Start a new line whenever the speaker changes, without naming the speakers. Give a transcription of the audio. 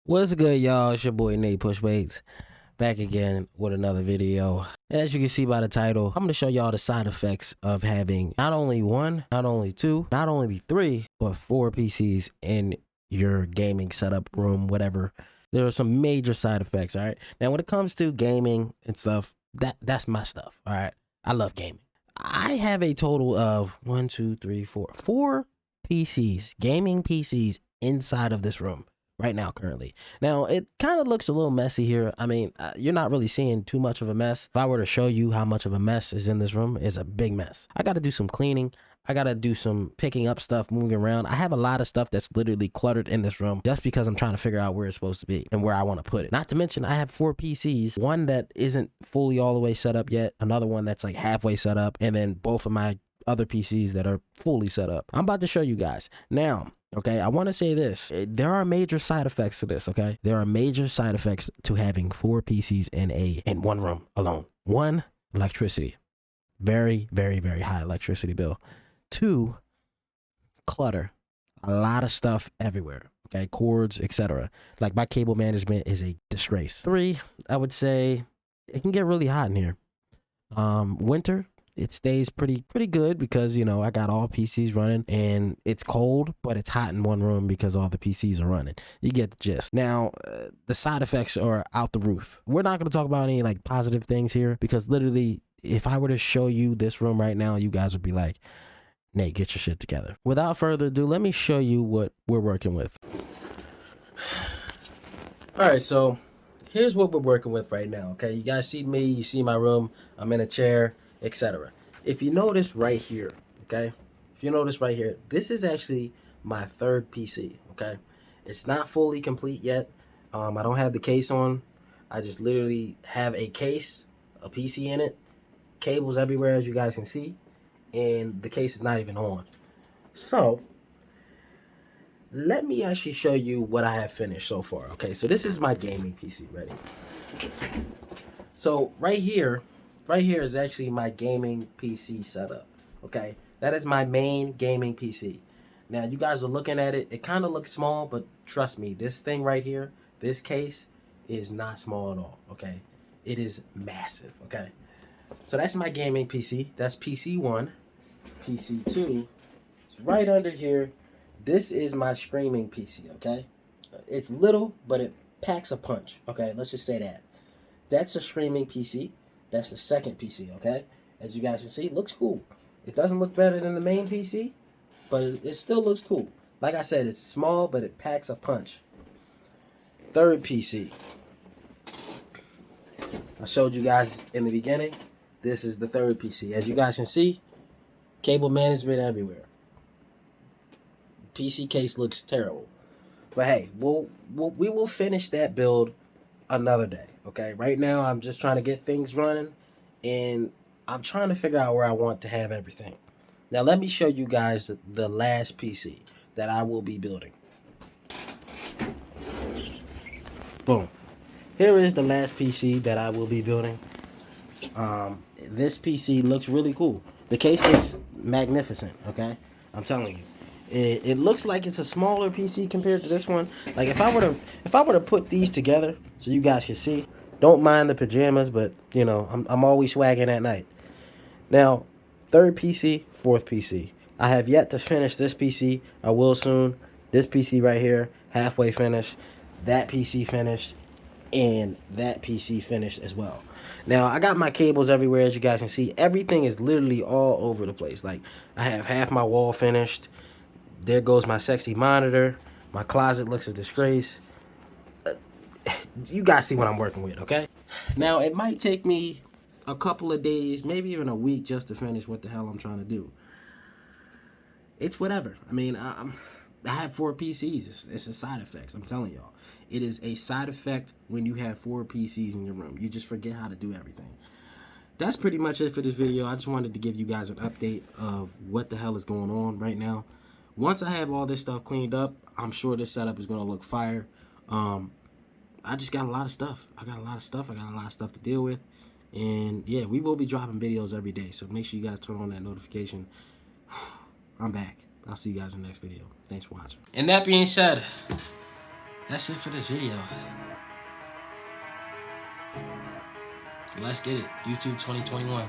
What's good, y'all? It's your boy Natepushweights back again with another video. And as you can see by the title, I'm going to show y'all the side effects of having not only one, not only two, not only three, but four PCs in your gaming setup room, whatever. There are some major side effects, all right? Now, when it comes to gaming and stuff, that's my stuff, all right? I love gaming. I have a total of four PCs, gaming PCs inside of this room right now currently. Now, it kind of looks a little messy here. I mean, you're not really seeing too much of a mess. If I were to show you how much of a mess is in this room, it's a big mess. I got to do some cleaning. I got to do some picking up stuff, moving around. I have a lot of stuff that's literally cluttered in this room just because I'm trying to figure out where it's supposed to be and where I want to put it. Not to mention, I have four PCs, one that isn't fully all the way set up yet, another one that's like halfway set up, and then both of my other PCs that are fully set up. I'm about to show you guys. Now, okay, I want to say this. There are major side effects to this, okay? There are major side effects to having four PCs in one room alone. One, electricity. Very, very, very high electricity bill. Two, clutter. A lot of stuff everywhere, okay? Cords, etc. Like my cable management is a disgrace. Three, I would say it can get really hot in here. Winter, it stays pretty good because, you know, I got all PCs running and it's cold, but it's hot in one room because all the PCs are running. You get the gist. Now, the side effects are out the roof. We're not going to talk about any like positive things here because literally, if I were to show you this room right now, you guys would be like, Nate, get your shit together. Without further ado, let me show you what we're working with. All right, so here's what we're working with right now, okay? You guys see me, you see my room, I'm in a chair, etc. If you notice right here, okay? If you notice right here, this is actually my third PC, okay? It's not fully complete yet. I don't have the case on. I just literally have a case, a PC in it, cables everywhere as you guys can see, and the case is not even on. So, let me actually show you what I have finished so far. Okay, so this is my gaming PC. Ready? So right here is actually my gaming PC setup. Okay, that is my main gaming PC. Now you guys are looking at it. It kind of looks small, but trust me, this thing right here, this case, is not small at all. Okay, it is massive. Okay, so that's my gaming PC. That's PC 1, PC 2. It's right under here. This is my streaming PC, okay? It's little, but it packs a punch, okay? Let's just say that. That's a streaming PC. That's the second PC, okay? As you guys can see, it looks cool. It doesn't look better than the main PC, but it still looks cool. Like I said, it's small, but it packs a punch. Third PC. I showed you guys in the beginning. This is the third PC. As you guys can see, cable management everywhere. PC case looks terrible, but hey, we will finish that build another day. Okay, right now I'm just trying to get things running, and I'm trying to figure out where I want to have everything. Now let me show you guys the last PC that I will be building. Boom. Here is the last PC that I will be building. This PC looks really cool. The case looks magnificent. Okay, I'm telling you. It looks like it's a smaller PC compared to this one. Like if I were to put these together so you guys can see, don't mind the pajamas, but you know I'm always swagging at night. Now, third PC, fourth PC. I have yet to finish this PC. I will soon. This PC right here, halfway finished. That PC finished, and that PC finished as well. Now, I got my cables everywhere, as you guys can see. Everything is literally all over the place. Like I have half my wall finished. There goes my sexy monitor. My closet looks a disgrace. You guys see what I'm working with, okay? Now, it might take me a couple of days, maybe even a week just to finish what the hell I'm trying to do. It's whatever. I mean, I have four PCs. It's a side effect. I'm telling y'all. It is a side effect when you have four PCs in your room. You just forget how to do everything. That's pretty much it for this video. I just wanted to give you guys an update of what the hell is going on right now. Once I have all this stuff cleaned up, I'm sure this setup is going to look fire. I just got a lot of stuff. I got a lot of stuff to deal with. And yeah, we will be dropping videos every day. So make sure you guys turn on that notification. I'm back. I'll see you guys in the next video. Thanks for watching. And that being said, that's it for this video. Let's get it. YouTube 2021.